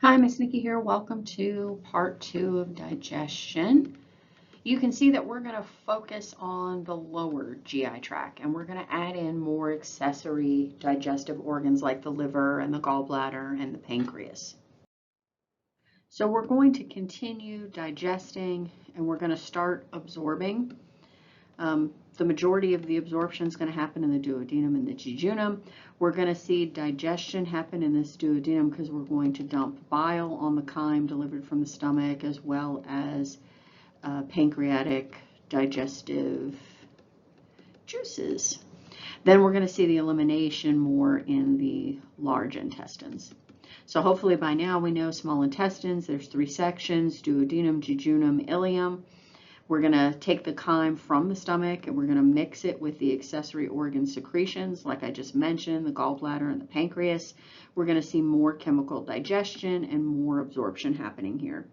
Hi, Miss Nikki here. Welcome to part 2 of digestion. You can see that we're going to focus on the lower GI tract, and we're going to add in more accessory digestive organs like the liver and the gallbladder and the pancreas. So we're going to continue digesting, and we're going to start absorbing. The majority of the absorption is going to happen in the duodenum and the jejunum. We're going to see digestion happen in this duodenum because we're going to dump bile on the chyme delivered from the stomach, as well as pancreatic digestive juices. Then we're going to see the elimination more in the large intestines. So hopefully by now we know small intestines, there's 3 sections: duodenum, jejunum, ileum. We're going to take the chyme from the stomach and we're going to mix it with the accessory organ secretions, like I just mentioned, the gallbladder and the pancreas. We're going to see more chemical digestion and more absorption happening here.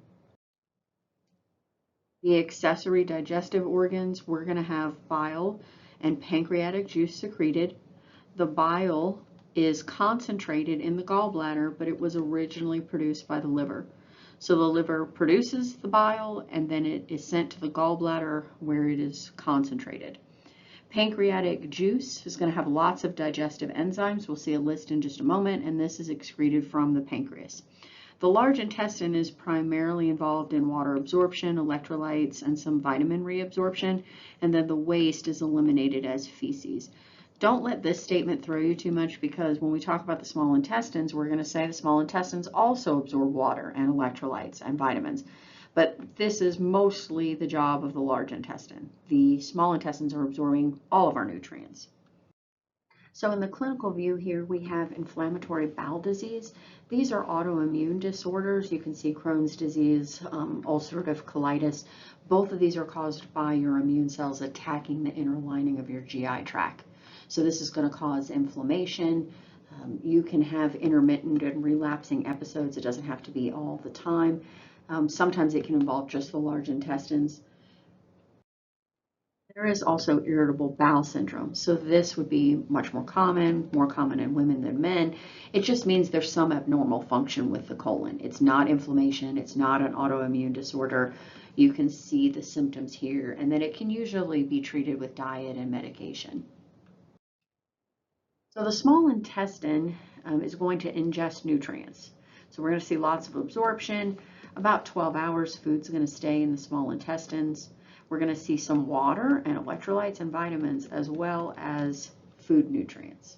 The accessory digestive organs, we're going to have bile and pancreatic juice secreted. The bile is concentrated in the gallbladder, but it was originally produced by the liver. So the liver produces the bile and then it is sent to the gallbladder where it is concentrated. Pancreatic juice is going to have lots of digestive enzymes. We'll see a list in just a moment, and this is excreted from the pancreas. The large intestine is primarily involved in water absorption, electrolytes, and some vitamin reabsorption, and then the waste is eliminated as feces. Don't let this statement throw you too much, because when we talk about the small intestines, we're going to say the small intestines also absorb water and electrolytes and vitamins. But this is mostly the job of the large intestine. The small intestines are absorbing all of our nutrients. So in the clinical view here, we have inflammatory bowel disease. These are autoimmune disorders. You can see Crohn's disease, ulcerative colitis. Both of these are caused by your immune cells attacking the inner lining of your GI tract. So this is going to cause inflammation. You can have intermittent and relapsing episodes. It doesn't have to be all the time. Sometimes it can involve just the large intestines. There is also irritable bowel syndrome. So this would be much more common in women than men. It just means there's some abnormal function with the colon. It's not inflammation. It's not an autoimmune disorder. You can see the symptoms here, and then it can usually be treated with diet and medication. So the small intestine is going to ingest nutrients. So we're going to see lots of absorption. About 12 hours, food's going to stay in the small intestines. We're going to see some water and electrolytes and vitamins, as well as food nutrients.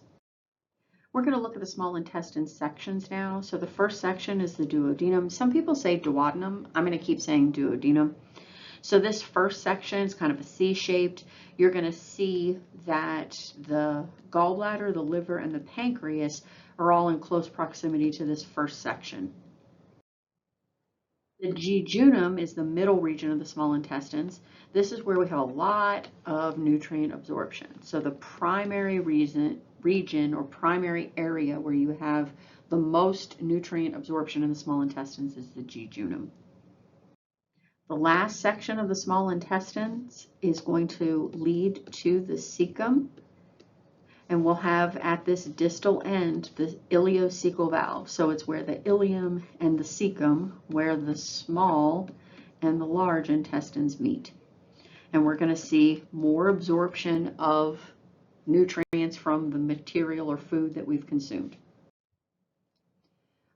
We're going to look at the small intestine sections now. So the first section is the duodenum. Some people say duodenum. I'm going to keep saying duodenum. So this first section is kind of a C-shaped. You're going to see that the gallbladder, the liver, and the pancreas are all in close proximity to this first section. The jejunum is the middle region of the small intestines. This is where we have a lot of nutrient absorption. So the primary region or primary area where you have the most nutrient absorption in the small intestines is the jejunum. The last section of the small intestines is going to lead to the cecum, and we'll have at this distal end the ileocecal valve. So it's where the ileum and the cecum, where the small and the large intestines meet. And we're going to see more absorption of nutrients from the material or food that we've consumed.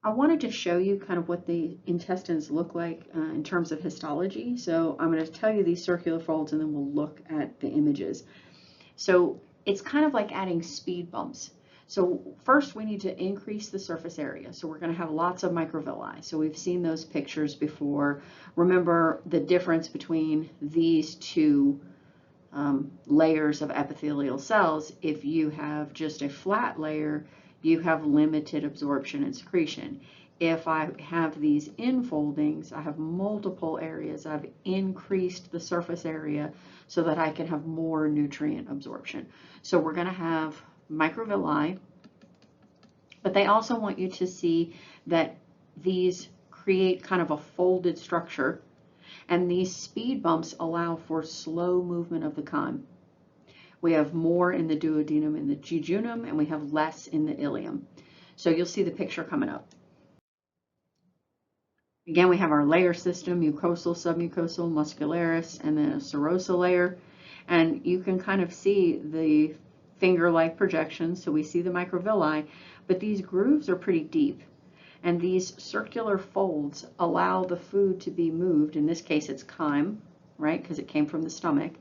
I wanted to show you kind of what the intestines look like in terms of histology. So I'm going to tell you these circular folds, and then we'll look at the images. So it's kind of like adding speed bumps. So first we need to increase the surface area. So we're going to have lots of microvilli. So we've seen those pictures before. Remember the difference between these two layers of epithelial cells. If you have just a flat layer, you have limited absorption and secretion. If I have these infoldings, I have multiple areas. I've increased the surface area so that I can have more nutrient absorption. So we're going to have microvilli, but they also want you to see that these create kind of a folded structure, and these speed bumps allow for slow movement of the chyme. We have more in the duodenum and the jejunum, and we have less in the ileum. So you'll see the picture coming up. Again, we have our layer system, mucosal, submucosal, muscularis, and then a serosa layer. And you can kind of see the finger-like projections, so we see the microvilli, but these grooves are pretty deep. And these circular folds allow the food to be moved. In this case, it's chyme, right, because it came from the stomach.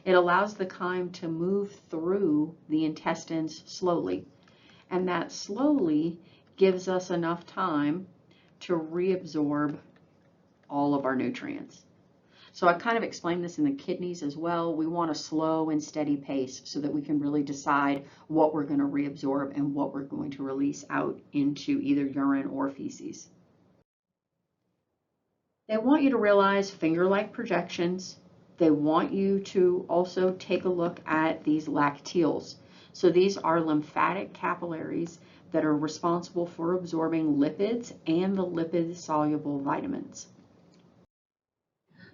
It allows the chyme to move through the intestines slowly. And that slowly gives us enough time to reabsorb all of our nutrients. So I kind of explained this in the kidneys as well. We want a slow and steady pace so that we can really decide what we're going to reabsorb and what we're going to release out into either urine or feces. They want you to realize finger-like projections. They want you to also take a look at these lacteals. So these are lymphatic capillaries that are responsible for absorbing lipids and the lipid-soluble vitamins.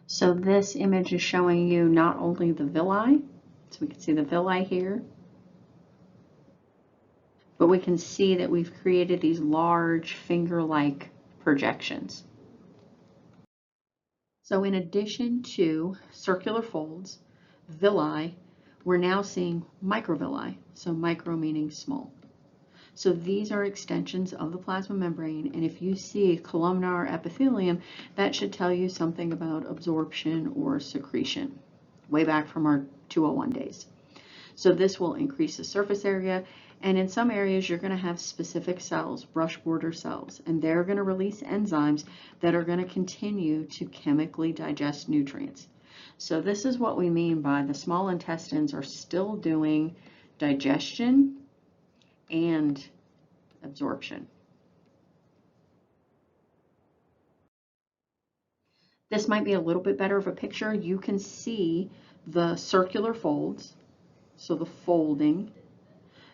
So this image is showing you not only the villi, so we can see the villi here, but we can see that we've created these large finger-like projections. So in addition to circular folds, villi, we're now seeing microvilli, so micro meaning small. So these are extensions of the plasma membrane, and if you see columnar epithelium, that should tell you something about absorption or secretion, way back from our 201 days. So this will increase the surface area, and in some areas you're going to have specific cells, brush border cells, and they're going to release enzymes that are going to continue to chemically digest nutrients. So this is what we mean by the small intestines are still doing digestion and absorption. This might be a little bit better of a picture. You can see the circular folds, so the folding.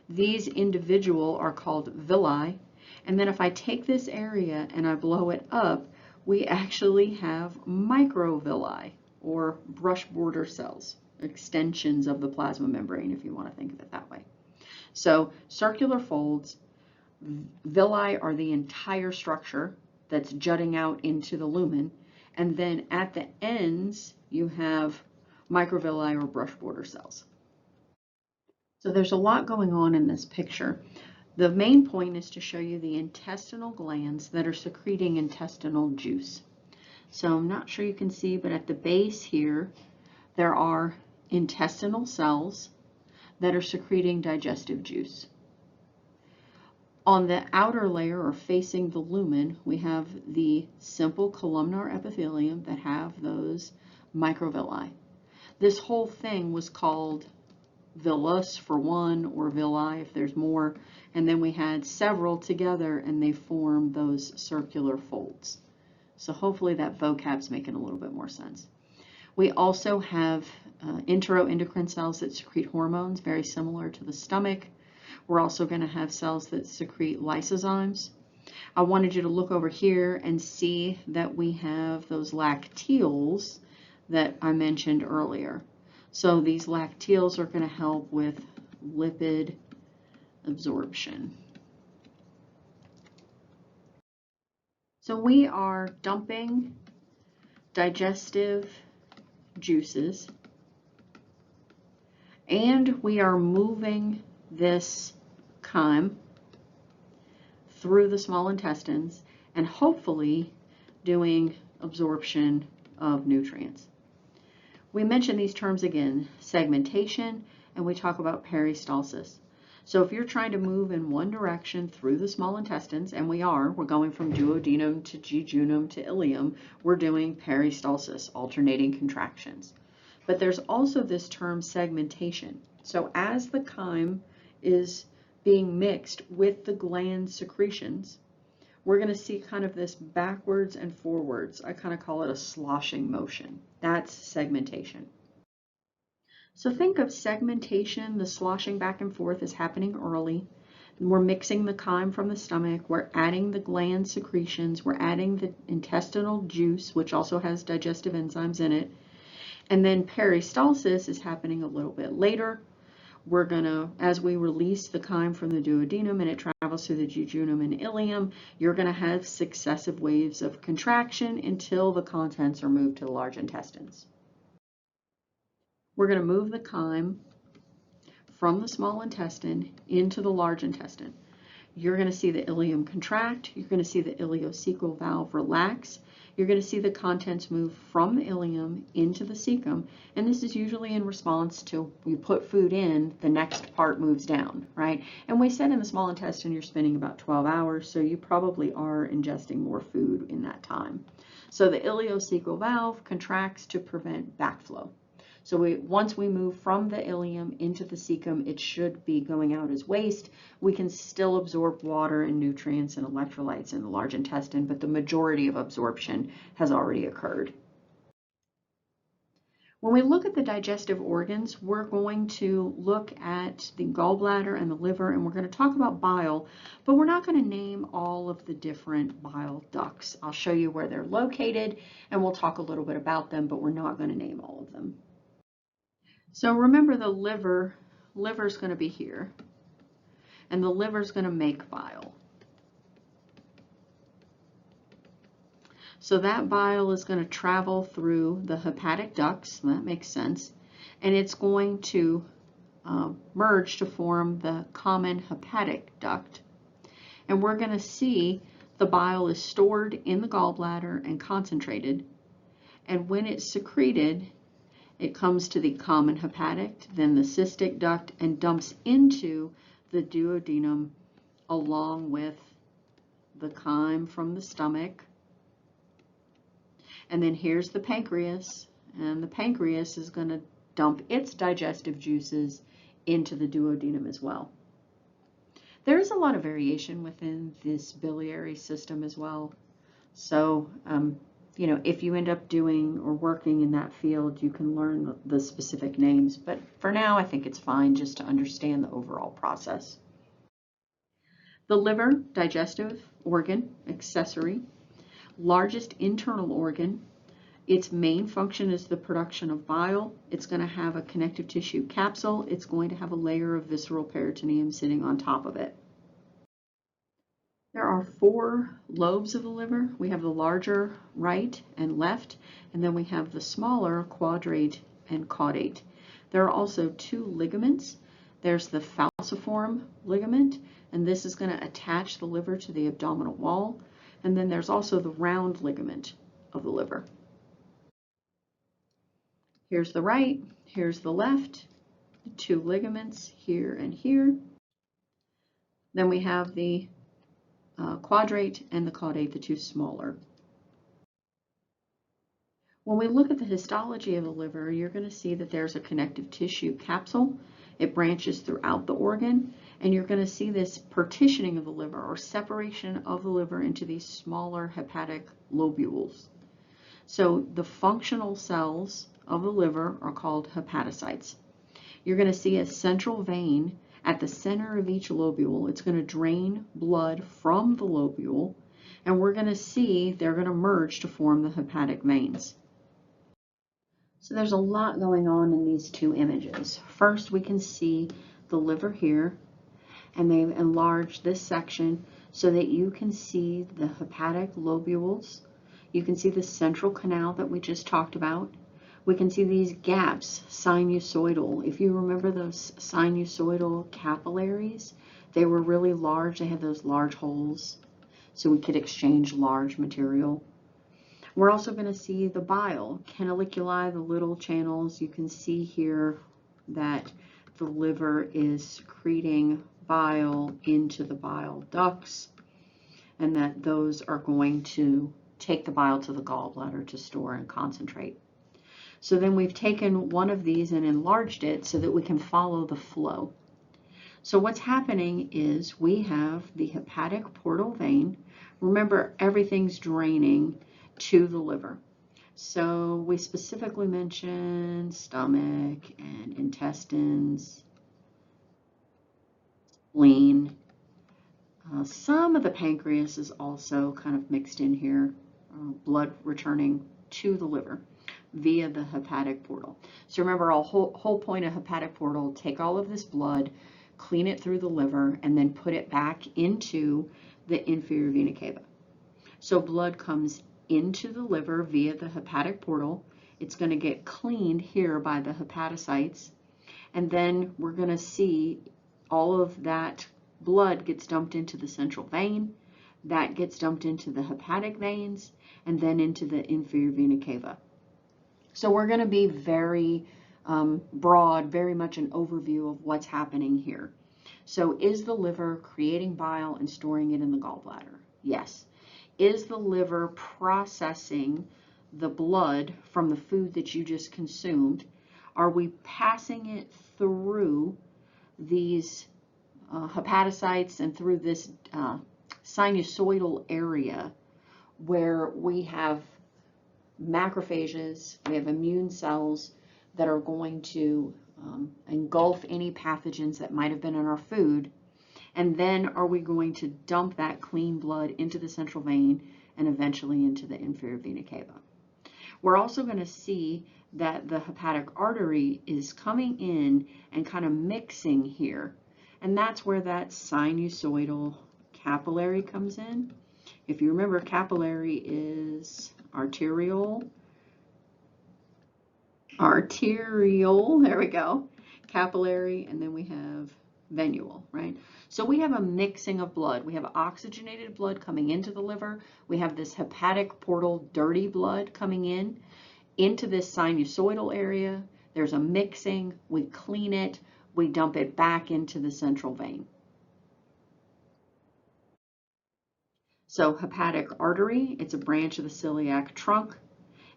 These individual are called villi, and then if I take this area and I blow it up, we actually have microvilli, or brush border cells, extensions of the plasma membrane, if you want to think of it that way. So circular folds, villi are the entire structure that's jutting out into the lumen, and then at the ends you have microvilli or brush border cells. So there's a lot going on in this picture. The main point is to show you the intestinal glands that are secreting intestinal juice. So I'm not sure you can see, but at the base here there are intestinal cells that are secreting digestive juice. On the outer layer, or facing the lumen, we have the simple columnar epithelium that have those microvilli. This whole thing was called villus for one, or villi if there's more, and then we had several together and they form those circular folds. So hopefully that vocab's making a little bit more sense. We also have enteroendocrine cells that secrete hormones, very similar to the stomach. We're also going to have cells that secrete lysozymes. I wanted you to look over here and see that we have those lacteals that I mentioned earlier. So these lacteals are going to help with lipid absorption. So we are dumping digestive juices, and we are moving this chyme through the small intestines and hopefully doing absorption of nutrients. We mention these terms again, segmentation, and we talk about peristalsis. So if you're trying to move in one direction through the small intestines, and we're going from duodenum to jejunum to ileum, we're doing peristalsis, alternating contractions. But there's also this term segmentation. So as the chyme is being mixed with the gland secretions, we're going to see kind of this backwards and forwards. I kind of call it a sloshing motion. That's segmentation. So think of segmentation, the sloshing back and forth is happening early. We're mixing the chyme from the stomach, we're adding the gland secretions, we're adding the intestinal juice, which also has digestive enzymes in it. And then peristalsis is happening a little bit later. We're going to, as we release the chyme from the duodenum and it travels through the jejunum and ileum, you're going to have successive waves of contraction until the contents are moved to the large intestines. We're going to move the chyme from the small intestine into the large intestine. You're going to see the ileum contract. You're going to see the ileocecal valve relax. You're going to see the contents move from the ileum into the cecum. And this is usually in response to you put food in, the next part moves down, right? And we said in the small intestine you're spending about 12 hours, so you probably are ingesting more food in that time. So the ileocecal valve contracts to prevent backflow. So once we move from the ileum into the cecum, it should be going out as waste. We can still absorb water and nutrients and electrolytes in the large intestine, but the majority of absorption has already occurred. When we look at the digestive organs, we're going to look at the gallbladder and the liver, and we're going to talk about bile, but we're not going to name all of the different bile ducts. I'll show you where they're located, and we'll talk a little bit about them, but we're not going to name all of them. So remember, the liver's going to be here, and the liver's going to make bile. So that bile is going to travel through the hepatic ducts, that makes sense, and it's going to merge to form the common hepatic duct. And we're going to see the bile is stored in the gallbladder and concentrated, and when it's secreted, it comes to the common hepatic, then the cystic duct, and dumps into the duodenum along with the chyme from the stomach. And then here's the pancreas, and the pancreas is going to dump its digestive juices into the duodenum as well. There's a lot of variation within this biliary system as well. So, you know, if you end up doing or working in that field, you can learn the specific names. But for now, I think it's fine just to understand the overall process. The liver, digestive organ, accessory, largest internal organ. Its main function is the production of bile. It's going to have a connective tissue capsule. It's going to have a layer of visceral peritoneum sitting on top of it. There are 4 lobes of the liver. We have the larger right and left, and then we have the smaller quadrate and caudate. There are also 2 ligaments. There's the falciform ligament, and this is going to attach the liver to the abdominal wall. And then there's also the round ligament of the liver. Here's the right, here's the left, the 2 ligaments here and here. Then we have the quadrate and the caudate, the 2 smaller. When we look at the histology of the liver, you're going to see that there's a connective tissue capsule. It branches throughout the organ, and you're going to see this partitioning of the liver or separation of the liver into these smaller hepatic lobules. So the functional cells of the liver are called hepatocytes. You're going to see a central vein at the center of each lobule. It's going to drain blood from the lobule, and we're going to see they're going to merge to form the hepatic veins. So there's a lot going on in these 2 images. First, we can see the liver here, and they've enlarged this section so that you can see the hepatic lobules. You can see the central canal that we just talked about. We can see these gaps, sinusoidal. If you remember those sinusoidal capillaries, they were really large. They had those large holes, so we could exchange large material. We're also going to see the bile, canaliculi, the little channels. You can see here that the liver is secreting bile into the bile ducts, and that those are going to take the bile to the gallbladder to store and concentrate. So then we've taken one of these and enlarged it so that we can follow the flow. So what's happening is we have the hepatic portal vein. Remember, everything's draining to the liver. So we specifically mentioned stomach and intestines, spleen. Some of the pancreas is also kind of mixed in here, blood returning to the liver. via the hepatic portal. So remember, our whole point of hepatic portal, take all of this blood, clean it through the liver, and then put it back into the inferior vena cava. So blood comes into the liver via the hepatic portal. It's going to get cleaned here by the hepatocytes, and then we're going to see all of that blood gets dumped into the central vein, that gets dumped into the hepatic veins, and then into the inferior vena cava. So we're going to be very broad, very much an overview of what's happening here. So is the liver creating bile and storing it in the gallbladder? Yes. Is the liver processing the blood from the food that you just consumed? Are we passing it through these hepatocytes and through this sinusoidal area where we have macrophages, we have immune cells that are going to engulf any pathogens that might have been in our food, and then are we going to dump that clean blood into the central vein and eventually into the inferior vena cava. We're also going to see that the hepatic artery is coming in and kind of mixing here, and that's where that sinusoidal capillary comes in. If you remember, capillary is arterial, there we go, capillary, and then we have venule, right? So we have a mixing of blood. We have oxygenated blood coming into the liver. We have this hepatic portal dirty blood coming in into this sinusoidal area. There's a mixing. We clean it. We dump it back into the central vein. So hepatic artery, it's a branch of the celiac trunk.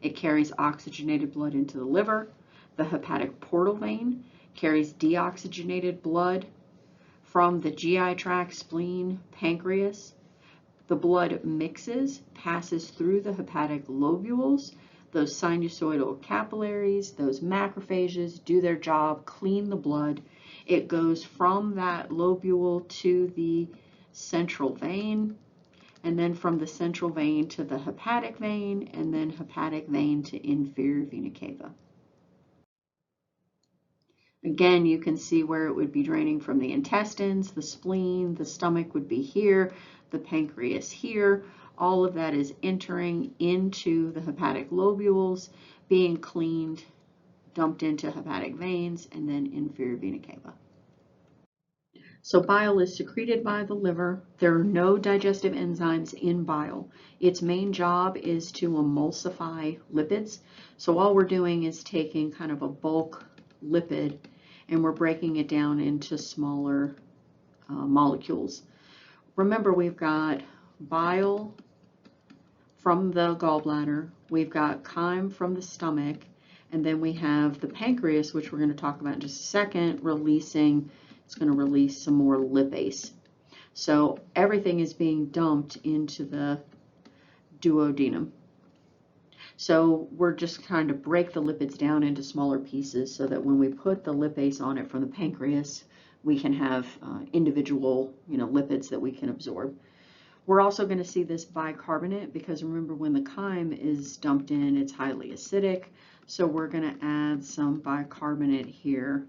It carries oxygenated blood into the liver. The hepatic portal vein carries deoxygenated blood from the GI tract, spleen, pancreas. The blood mixes, passes through the hepatic lobules, those sinusoidal capillaries, those macrophages do their job, clean the blood. It goes from that lobule to the central vein, and then from the central vein to the hepatic vein, and then hepatic vein to inferior vena cava. Again, you can see where it would be draining from the intestines, the spleen, the stomach would be here, the pancreas here. All of that is entering into the hepatic lobules, being cleaned, dumped into hepatic veins, and then inferior vena cava. So bile is secreted by the liver. There are no digestive enzymes in bile. Its main job is to emulsify lipids. So all we're doing is taking kind of a bulk lipid and we're breaking it down into smaller molecules. Remember, we've got bile from the gallbladder, we've got chyme from the stomach, and then we have the pancreas, which we're going to talk about in just a second, it's going to release some more lipase. So everything is being dumped into the duodenum. So we're just trying to break the lipids down into smaller pieces so that when we put the lipase on it from the pancreas, we can have individual, lipids that we can absorb. We're also going to see this bicarbonate because remember, when the chyme is dumped in, it's highly acidic. So we're going to add some bicarbonate here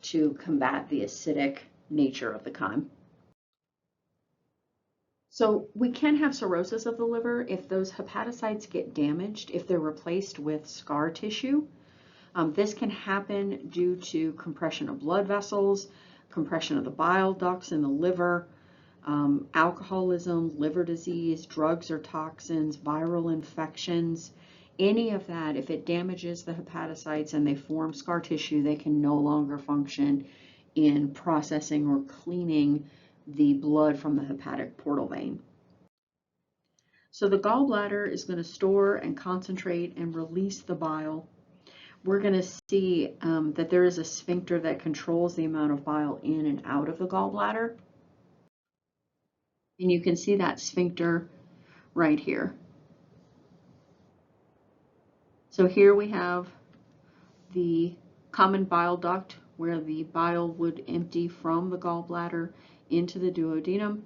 to combat the acidic nature of the chyme. So we can have cirrhosis of the liver if those hepatocytes get damaged, if they're replaced with scar tissue. This can happen due to compression of blood vessels, compression of the bile ducts in the liver, alcoholism, liver disease, drugs or toxins, viral infections. Any of that, if it damages the hepatocytes and they form scar tissue, they can no longer function in processing or cleaning the blood from the hepatic portal vein. So the gallbladder is going to store and concentrate and release the bile. We're going to see that there is a sphincter that controls the amount of bile in and out of the gallbladder. And you can see that sphincter right here. So here we have the common bile duct where the bile would empty from the gallbladder into the duodenum.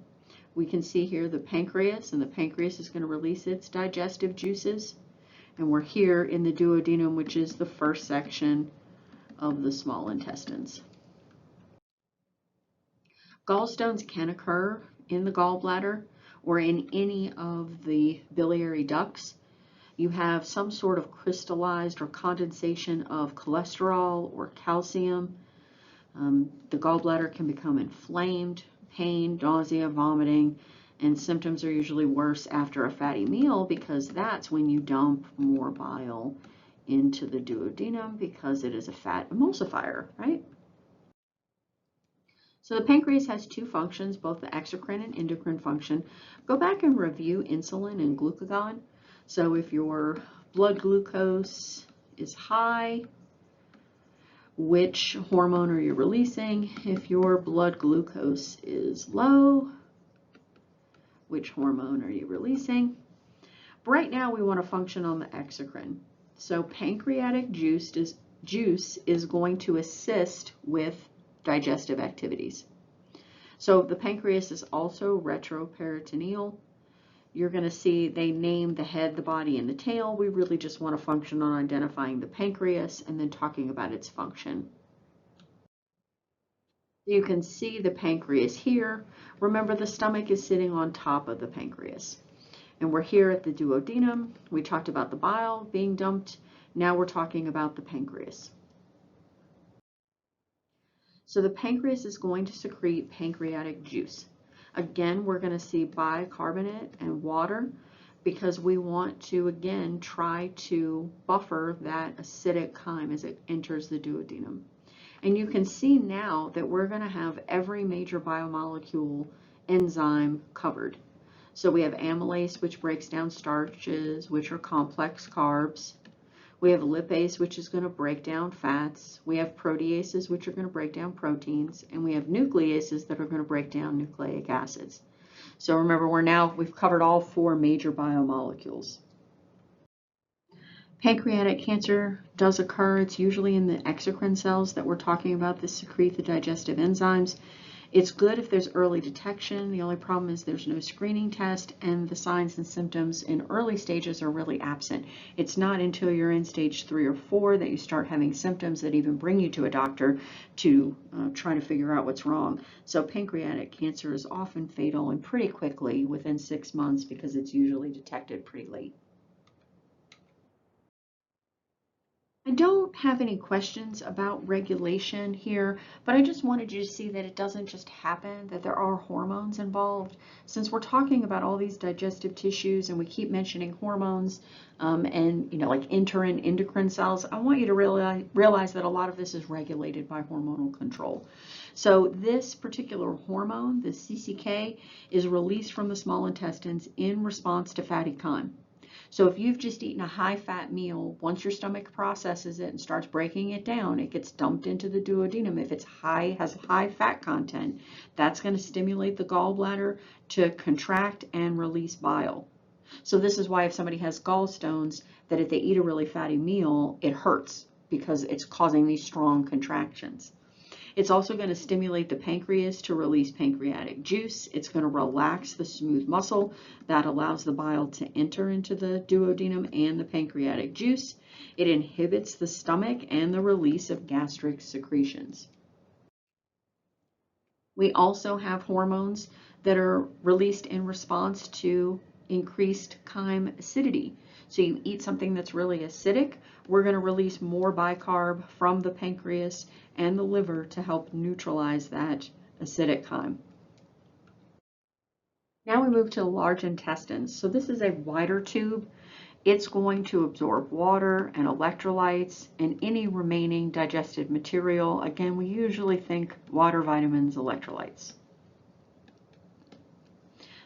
We can see here the pancreas, and the pancreas is going to release its digestive juices. And we're here in the duodenum, which is the first section of the small intestines. Gallstones can occur in the gallbladder or in any of the biliary ducts. You have some sort of crystallized or condensation of cholesterol or calcium. The gallbladder can become inflamed, pain, nausea, vomiting, and symptoms are usually worse after a fatty meal because that's when you dump more bile into the duodenum because it is a fat emulsifier, right? So the pancreas has two functions, both the exocrine and endocrine function. Go back and review insulin and glucagon. So if your blood glucose is high, which hormone are you releasing? If your blood glucose is low, which hormone are you releasing? But right now we want to function on the exocrine. So pancreatic juice is going to assist with digestive activities. So the pancreas is also retroperitoneal. You're going to see they name the head, the body, and the tail. We really just want to function on identifying the pancreas and then talking about its function. You can see the pancreas here. Remember, the stomach is sitting on top of the pancreas. And we're here at the duodenum. We talked about the bile being dumped. Now we're talking about the pancreas. So the pancreas is going to secrete pancreatic juice. Again, we're going to see bicarbonate and water because we want to, again, try to buffer that acidic chyme as it enters the duodenum. And you can see now that we're going to have every major biomolecule enzyme covered. So we have amylase, which breaks down starches, which are complex carbs. We have lipase, which is going to break down fats. We have proteases, which are going to break down proteins. And we have nucleases that are going to break down nucleic acids. So remember, we've covered all four major biomolecules. Pancreatic cancer does occur. It's usually in the exocrine cells that we're talking about that secrete the digestive enzymes. It's good if there's early detection. The only problem is there's no screening test and the signs and symptoms in early stages are really absent. It's not until you're in stage 3 or 4 that you start having symptoms that even bring you to a doctor to try to figure out what's wrong. So pancreatic cancer is often fatal and pretty quickly within 6 months because it's usually detected pretty late. I don't have any questions about regulation here, but I just wanted you to see that it doesn't just happen, that there are hormones involved. Since we're talking about all these digestive tissues and we keep mentioning hormones and, like endocrine cells, I want you to realize that a lot of this is regulated by hormonal control. So this particular hormone, the CCK, is released from the small intestines in response to fatty chyme. So if you've just eaten a high-fat meal, once your stomach processes it and starts breaking it down, it gets dumped into the duodenum. If it's has high fat content, that's going to stimulate the gallbladder to contract and release bile. So this is why if somebody has gallstones, that if they eat a really fatty meal, it hurts because it's causing these strong contractions. It's also going to stimulate the pancreas to release pancreatic juice. It's going to relax the smooth muscle that allows the bile to enter into the duodenum and the pancreatic juice. It inhibits the stomach and the release of gastric secretions. We also have hormones that are released in response to increased chyme acidity. So you eat something that's really acidic, we're going to release more bicarb from the pancreas and the liver to help neutralize that acidic chyme. Now we move to the large intestines. So this is a wider tube. It's going to absorb water and electrolytes and any remaining digested material. Again, we usually think water, vitamins, electrolytes.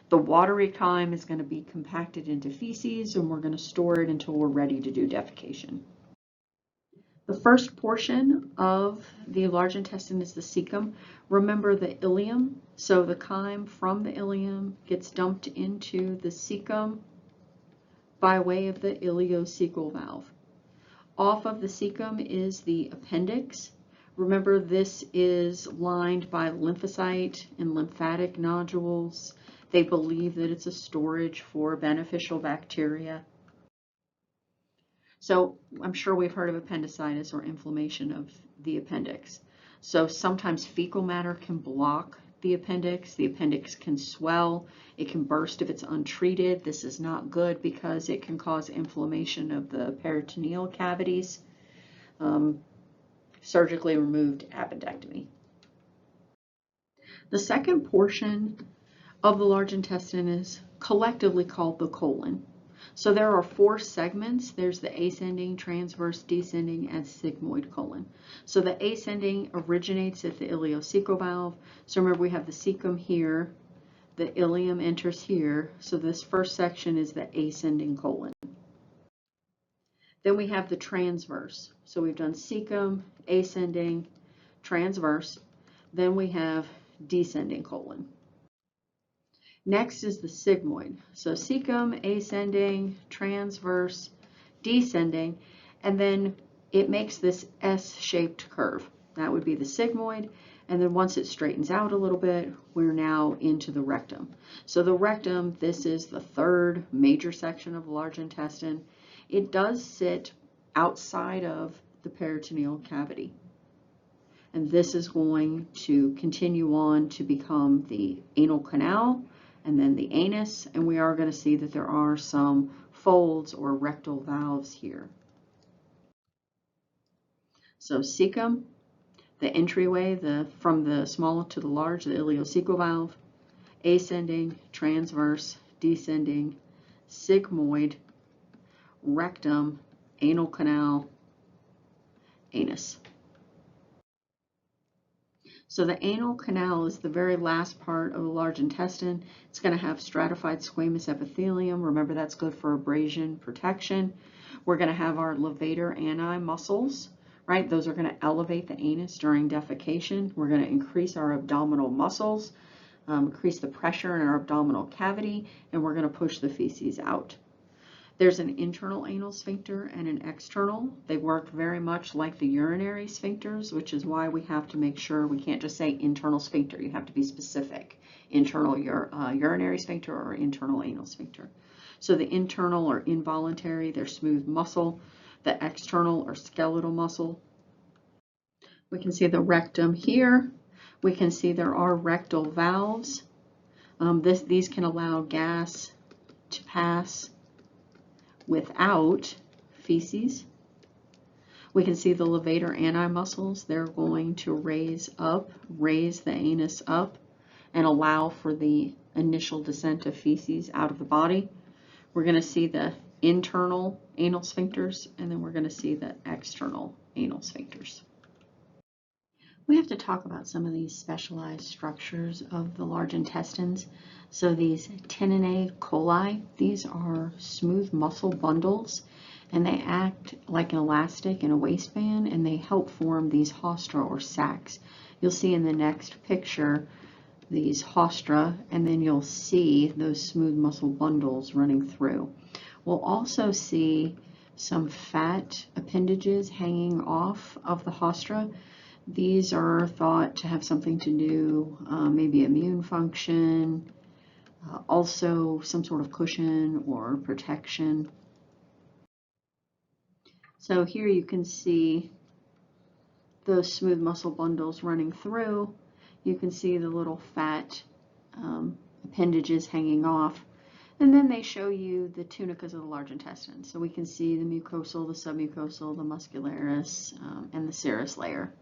The watery chyme is going to be compacted into feces, and we're going to store it until we're ready to do defecation. The first portion of the large intestine is the cecum. Remember the ileum, so the chyme from the ileum gets dumped into the cecum by way of the ileocecal valve. Off of the cecum is the appendix. Remember, this is lined by lymphocyte and lymphatic nodules. They believe that it's a storage for beneficial bacteria. So I'm sure we've heard of appendicitis or inflammation of the appendix. So sometimes fecal matter can block the appendix. The appendix can swell. It can burst if it's untreated. This is not good because it can cause inflammation of the peritoneal cavities. Surgically removed appendectomy. The second portion of the large intestine is collectively called the colon. So there are 4 segments. There's the ascending, transverse, descending, and sigmoid colon. So the ascending originates at the ileocecal valve. So remember, we have the cecum here, the ileum enters here. So this first section is the ascending colon. Then we have the transverse. So we've done cecum, ascending, transverse. Then we have descending colon. Next is the sigmoid. So cecum, ascending, transverse, descending, and then it makes this S-shaped curve. That would be the sigmoid. And then once it straightens out a little bit, we're now into the rectum. So the rectum, this is the 3rd major section of the large intestine. It does sit outside of the peritoneal cavity. And this is going to continue on to become the anal canal and then the anus. And we are going to see that there are some folds or rectal valves here. So cecum, the entryway from the small to the large, the ileocecal valve, ascending, transverse, descending, sigmoid, rectum, anal canal, anus. So the anal canal is the very last part of the large intestine. It's going to have stratified squamous epithelium. Remember, that's good for abrasion protection. We're going to have our levator ani muscles, right? Those are going to elevate the anus during defecation. We're going to increase our abdominal muscles, increase the pressure in our abdominal cavity, and we're going to push the feces out. There's an internal anal sphincter and an external. They work very much like the urinary sphincters, which is why we have to make sure we can't just say internal sphincter. You have to be specific. Internal urinary sphincter or internal anal sphincter. So the internal or involuntary, they're smooth muscle. The external or skeletal muscle. We can see the rectum here. We can see there are rectal valves. These can allow gas to pass without feces. We can see the levator ani muscles. They're going to raise the anus up and allow for the initial descent of feces out of the body. We're going to see the internal anal sphincters, and then we're going to see the external anal sphincters. We have to talk about some of these specialized structures of the large intestines. So these teninae coli, these are smooth muscle bundles, and they act like an elastic in a waistband, and they help form these haustra or sacs. You'll see in the next picture these haustra, and then you'll see those smooth muscle bundles running through. We'll also see some fat appendages hanging off of the haustra. These are thought to have something to do, maybe immune function, also some sort of cushion or protection. So here you can see those smooth muscle bundles running through. You can see the little fat appendages hanging off. And then they show you the tunicas of the large intestine. So we can see the mucosal, the submucosal, the muscularis, and the serous layer.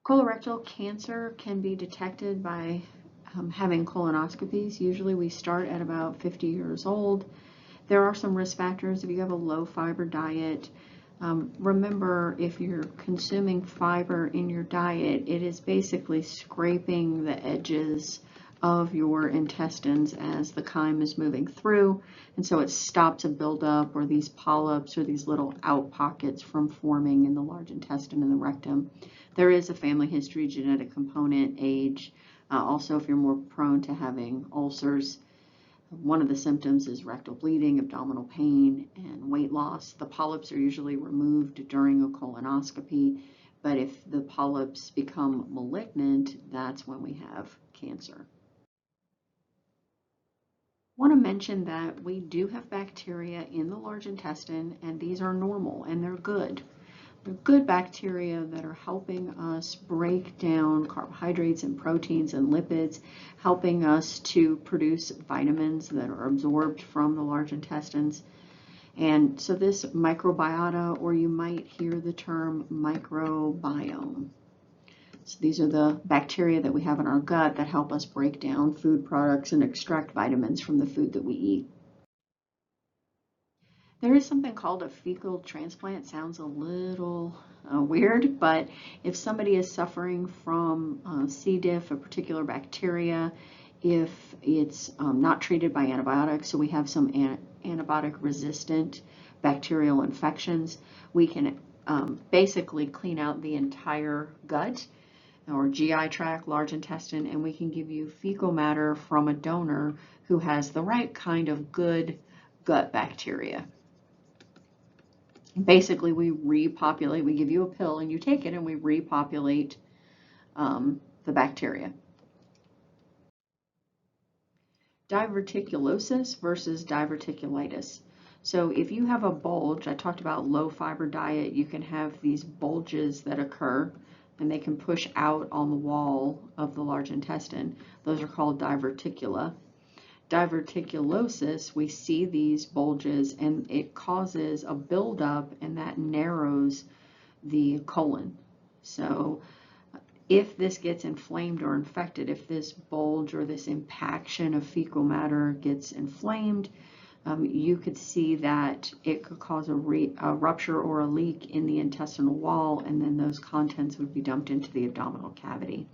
Colorectal cancer can be detected by having colonoscopies. Usually we start at about 50 years old. There are some risk factors if you have a low fiber diet. Remember, if you're consuming fiber in your diet, it is basically scraping the edges of your intestines as the chyme is moving through, and so it stops a buildup or these polyps or these little out pockets from forming in the large intestine and the rectum. There is a family history, genetic component, age. Also, if you're more prone to having ulcers, one of the symptoms is rectal bleeding, abdominal pain, and weight loss. The polyps are usually removed during a colonoscopy, but if the polyps become malignant, that's when we have cancer. I want to mention that we do have bacteria in the large intestine, and these are normal and they're good. They're good bacteria that are helping us break down carbohydrates and proteins and lipids, helping us to produce vitamins that are absorbed from the large intestines. And so this microbiota, or you might hear the term microbiome. So these are the bacteria that we have in our gut that help us break down food products and extract vitamins from the food that we eat. There is something called a fecal transplant. Sounds a little weird, but if somebody is suffering from C. diff, a particular bacteria, if it's not treated by antibiotics, so we have some antibiotic resistant bacterial infections, we can basically clean out the entire gut or GI tract, large intestine, and we can give you fecal matter from a donor who has the right kind of good gut bacteria. Basically, we repopulate, we give you a pill and you take it and we repopulate the bacteria. Diverticulosis versus diverticulitis. So if you have a bulge, I talked about low fiber diet, you can have these bulges that occur and they can push out on the wall of the large intestine. Those are called diverticula. Diverticulosis, we see these bulges and it causes a buildup and that narrows the colon. So if this gets inflamed or infected, if this bulge or this impaction of fecal matter gets inflamed, you could see that it could cause a rupture or a leak in the intestinal wall, and then those contents would be dumped into the abdominal cavity.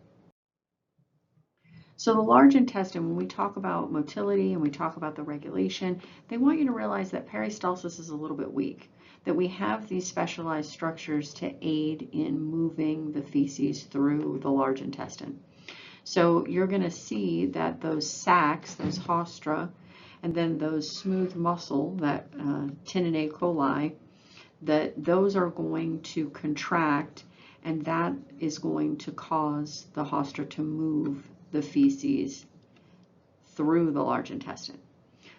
So the large intestine, when we talk about motility and we talk about the regulation, they want you to realize that peristalsis is a little bit weak, that we have these specialized structures to aid in moving the feces through the large intestine. So you're going to see that those sacs, those haustra, and then those smooth muscle, that Tunics coli, that those are going to contract, and that is going to cause the haustra to move the feces through the large intestine.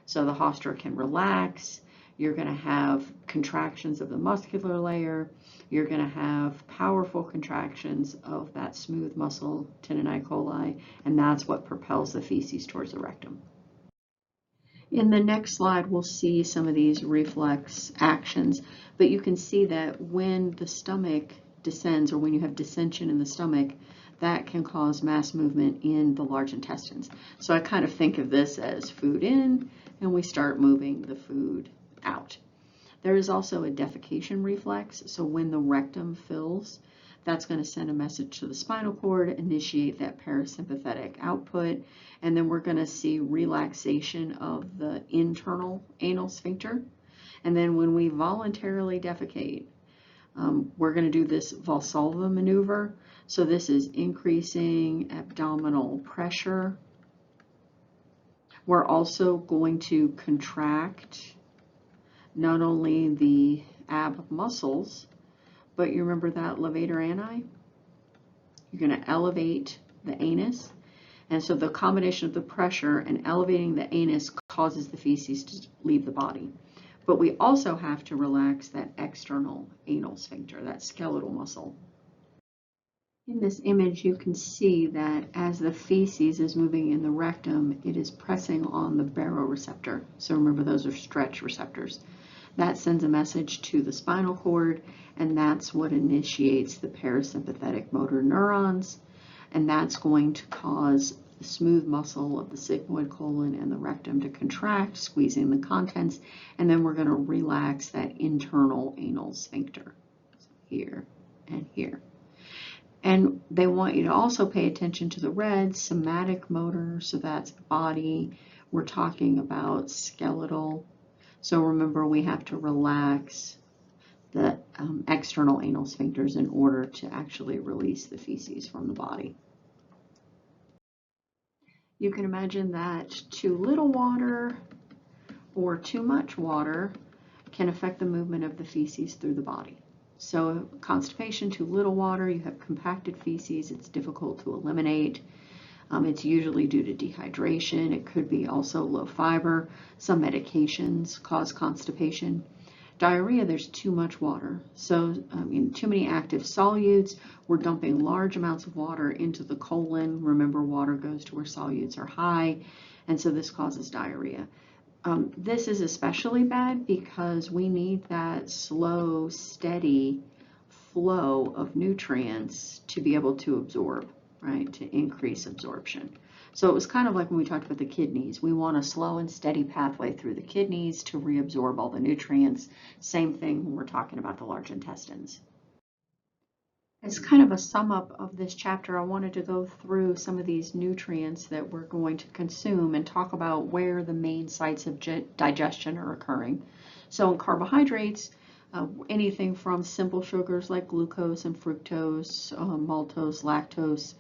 So the haustra can relax, you're going to have contractions of the muscular layer, you're going to have powerful contractions of that smooth muscle, Tunics coli, and that's what propels the feces towards the rectum. In the next slide, we'll see some of these reflex actions, but you can see that when the stomach descends, or when you have dissension in the stomach, that can cause mass movement in the large intestines. So I kind of think of this as food in, and we start moving the food out. There is also a defecation reflex. So when the rectum fills, that's going to send a message to the spinal cord, initiate that parasympathetic output, and then we're going to see relaxation of the internal anal sphincter. And then when we voluntarily defecate, we're going to do this Valsalva maneuver. So this is increasing abdominal pressure. We're also going to contract not only the ab muscles, but you remember that levator ani? You're going to elevate the anus. And so the combination of the pressure and elevating the anus causes the feces to leave the body. But we also have to relax that external anal sphincter, that skeletal muscle. In this image, you can see that as the feces is moving in the rectum, it is pressing on the baroreceptor. So remember, those are stretch receptors. That sends a message to the spinal cord, and that's what initiates the parasympathetic motor neurons, and that's going to cause the smooth muscle of the sigmoid colon and the rectum to contract, squeezing the contents, and then we're going to relax that internal anal sphincter, so here and here. And they want you to also pay attention to the red, somatic motor, so that's the body. We're talking about skeletal. So remember, we have to relax the external anal sphincters in order to actually release the feces from the body. You can imagine that too little water or too much water can affect the movement of the feces through the body. So constipation, too little water, you have compacted feces, it's difficult to eliminate. It's usually due to dehydration. It could be also low fiber. Some medications cause constipation. Diarrhea, there's too much water. So, too many active solutes. We're dumping large amounts of water into the colon. Remember, water goes to where solutes are high, and so this causes diarrhea. This is especially bad because we need that slow, steady flow of nutrients to be able to absorb, right, to increase absorption. So it was kind of like when we talked about the kidneys. We want a slow and steady pathway through the kidneys to reabsorb all the nutrients. Same thing when we're talking about the large intestines. As kind of a sum up of this chapter, I wanted to go through some of these nutrients that we're going to consume and talk about where the main sites of digestion are occurring. So in carbohydrates, anything from simple sugars like glucose and fructose, maltose, lactose,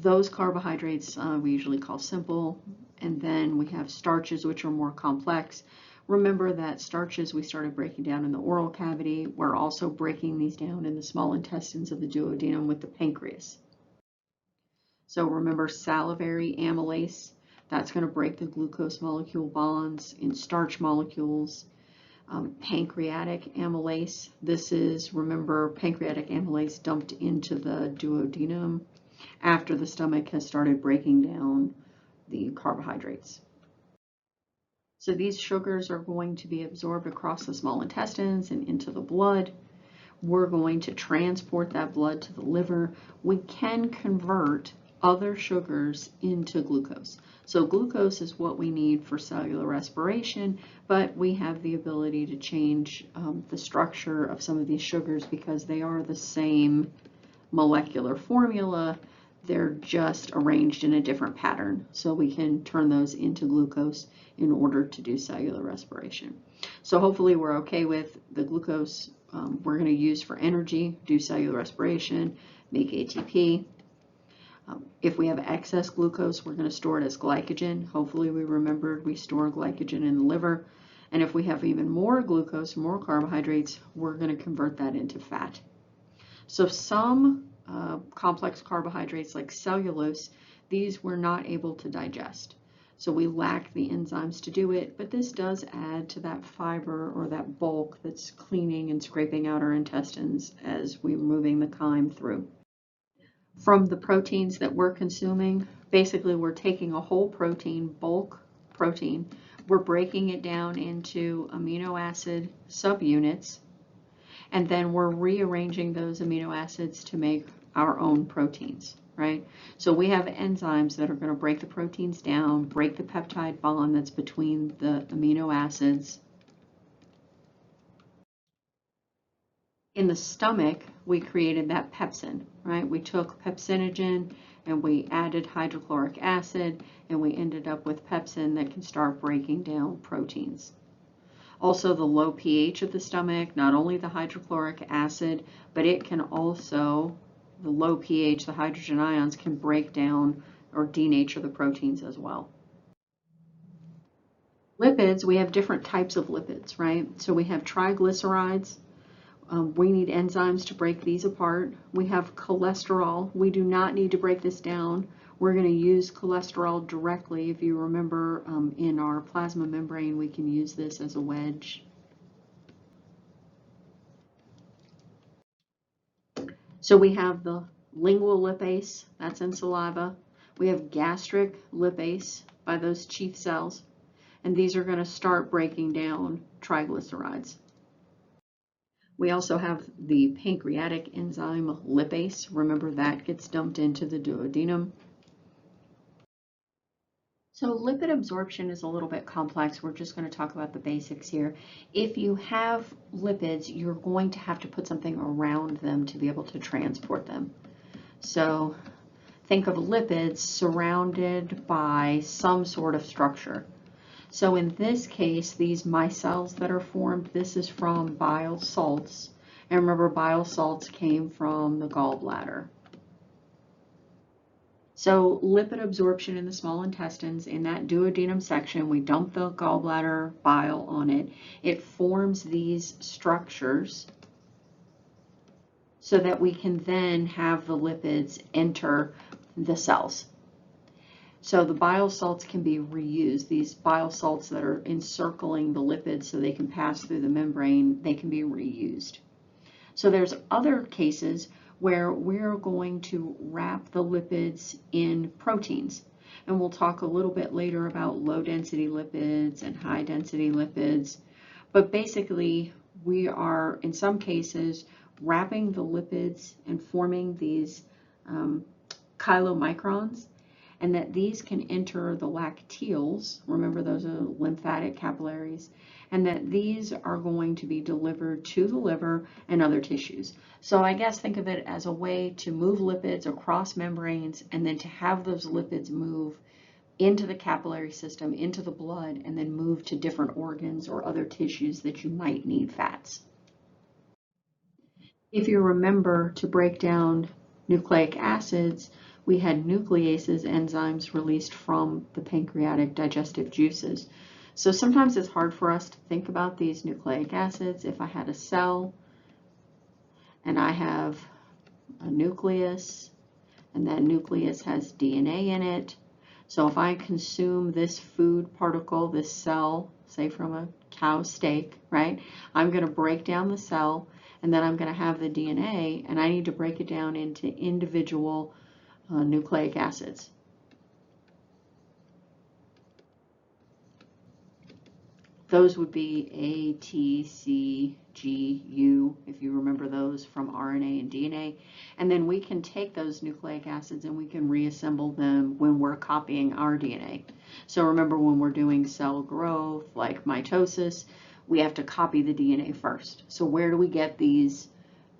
those carbohydrates we usually call simple. And then we have starches, which are more complex. Remember that starches we started breaking down in the oral cavity. We're also breaking these down in the small intestines of the duodenum with the pancreas. So remember salivary amylase, that's going to break the glucose molecule bonds in starch molecules. Pancreatic amylase, this is, remember, pancreatic amylase dumped into the duodenum after the stomach has started breaking down the carbohydrates. So these sugars are going to be absorbed across the small intestines and into the blood. We're going to transport that blood to the liver. We can convert other sugars into glucose. So glucose is what we need for cellular respiration, but we have the ability to change the structure of some of these sugars because they are the same molecular formula. They're just arranged in a different pattern. So we can turn those into glucose in order to do cellular respiration. So hopefully we're okay with the glucose we're going to use for energy, do cellular respiration, make ATP. If we have excess glucose, we're going to store it as glycogen. Hopefully we remembered we store glycogen in the liver. And if we have even more glucose, more carbohydrates, we're going to convert that into fat. So some complex carbohydrates like cellulose, these we're not able to digest. So we lack the enzymes to do it, but this does add to that fiber or that bulk that's cleaning and scraping out our intestines as we're moving the chyme through. From the proteins that we're consuming, basically we're taking a whole protein, bulk protein, we're breaking it down into amino acid subunits, and then we're rearranging those amino acids to make our own proteins, right? So we have enzymes that are going to break the proteins down, break the peptide bond that's between the amino acids. In the stomach, we created that pepsin, right? We took pepsinogen and we added hydrochloric acid, and we ended up with pepsin that can start breaking down proteins. Also, the low pH of the stomach, not only the hydrochloric acid, but it can also, the low pH, the hydrogen ions can break down or denature the proteins as well. Lipids, we have different types of lipids, right? So we have triglycerides. We need enzymes to break these apart. We have cholesterol. We do not need to break this down. We're going to use cholesterol directly. If you remember, in our plasma membrane, we can use this as a wedge. So we have the lingual lipase, that's in saliva. We have gastric lipase by those chief cells, and these are going to start breaking down triglycerides. We also have the pancreatic enzyme lipase. Remember, that gets dumped into the duodenum. So lipid absorption is a little bit complex. We're just going to talk about the basics here. If you have lipids, you're going to have to put something around them to be able to transport them. So think of lipids surrounded by some sort of structure. So in this case, these micelles that are formed, this is from bile salts. And remember, bile salts came from the gallbladder. So lipid absorption in the small intestines, in that duodenum section, we dump the gallbladder bile on it. It forms these structures so that we can then have the lipids enter the cells. So the bile salts can be reused. These bile salts that are encircling the lipids so they can pass through the membrane, they can be reused. So there's other cases where we're going to wrap the lipids in proteins. And we'll talk a little bit later about low density lipids and high density lipids. But basically, we are, in some cases, wrapping the lipids and forming these chylomicrons, and that these can enter the lacteals. Remember, those are lymphatic capillaries, and that these are going to be delivered to the liver and other tissues. So I guess think of it as a way to move lipids across membranes and then to have those lipids move into the capillary system, into the blood, and then move to different organs or other tissues that you might need fats. If you remember, to break down nucleic acids, we had nucleases enzymes released from the pancreatic digestive juices. So sometimes it's hard for us to think about these nucleic acids. If I had a cell and I have a nucleus, and that nucleus has DNA in it, so if I consume this food particle, this cell, say from a cow steak, right, I'm going to break down the cell, and then I'm going to have the DNA, and I need to break it down into individual nucleic acids. Those would be A, T, C, G, U, if you remember those from RNA and DNA. And then we can take those nucleic acids and we can reassemble them when we're copying our DNA. So remember, when we're doing cell growth, like mitosis, we have to copy the DNA first. So where do we get these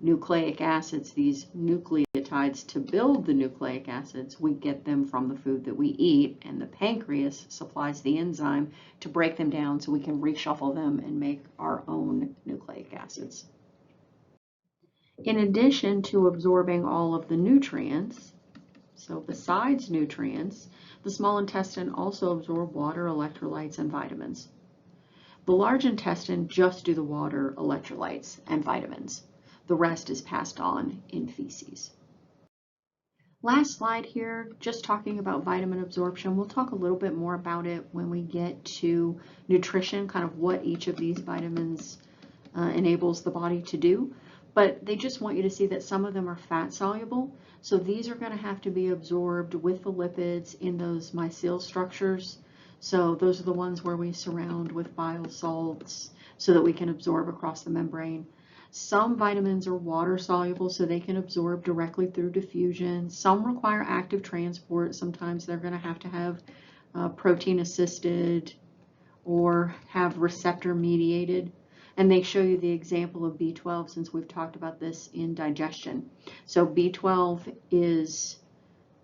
nucleic acids, these nucleotides to build the nucleic acids? We get them from the food that we eat, and the pancreas supplies the enzyme to break them down so we can reshuffle them and make our own nucleic acids. In addition to absorbing all of the nutrients, so besides nutrients, the small intestine also absorbs water, electrolytes, and vitamins. The large intestine just do the water, electrolytes, and vitamins. The rest is passed on in feces. Last slide here, just talking about vitamin absorption. We'll talk a little bit more about it when we get to nutrition, kind of what each of these vitamins enables the body to do. But they just want you to see that some of them are fat soluble. So these are going to have to be absorbed with the lipids in those mycel structures. So those are the ones where we surround with bile salts so that we can absorb across the membrane. Some vitamins are water soluble, so they can absorb directly through diffusion. Some require active transport. Sometimes they're going to have protein assisted or have receptor mediated. And they show you the example of B12, since we've talked about this in digestion. So B12 is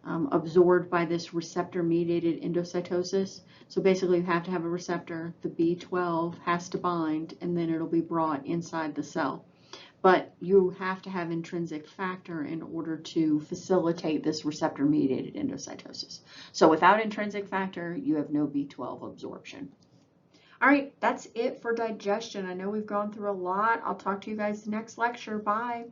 absorbed by this receptor mediated endocytosis. So basically you have to have a receptor, the B12 has to bind, and then it'll be brought inside the cell. But you have to have intrinsic factor in order to facilitate this receptor mediated endocytosis. So without intrinsic factor, you have no B12 absorption. All right, that's it for digestion. I know we've gone through a lot. I'll talk to you guys next lecture. Bye.